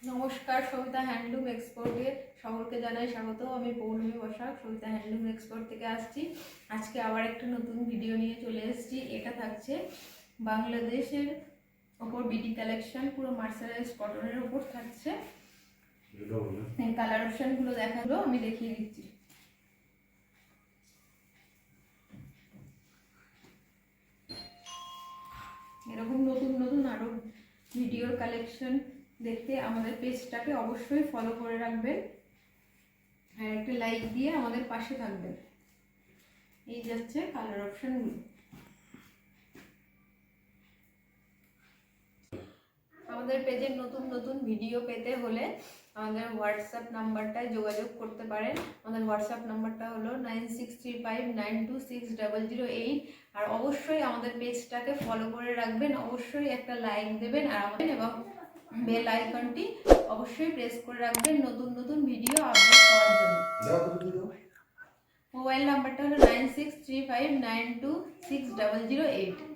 নমস্কার, সবিতা হ্যান্ডলুম এক্সপোর্টের সকলকে জানাই স্বাগত। আমি পৌর্ণমী বসাক, সবিতা হ্যান্ডলুম এক্সপোর্ট থেকে আসছি। আজকে আবার একটা নতুন ভিডিও নিয়ে চলে এসেছি। এটা থাকছে বাংলাদেশের ওপর বিডি কালেকশন, পুরো মার্সারাইজ কটনের ওপর থাকছে। কালার অপশনগুলো দেখালো, আমি দেখিয়ে দিচ্ছি। এরকম নতুন নতুন আরো ভিডিওর কালেকশন দেখতে আমাদের পেজটাকে অবশ্যই ফলো করে রাখবেন আর একটা লাইক দিয়ে আমাদের পাশে থাকবেন। এই যাচ্ছে কালার অপশনগুলো। আমাদের পেজের নতুন নতুন ভিডিও পেতে হলে আমাদের হোয়াটসঅ্যাপ নাম্বারটায় যোগাযোগ করতে পারেন। আমাদের হোয়াটসঅ্যাপ নাম্বারটা হলো 9635926008। আর অবশ্যই আমাদের পেজটাকে ফলো করে রাখবেন, অবশ্যই একটা লাইক দেবেন আর আমাদের এবং বেল আইকনটি অবশ্যই প্রেস করে রাখবেন নতুন নতুন ভিডিও আপলোড করার জন্য। মোবাইল নাম্বারটা হলো 9635926008।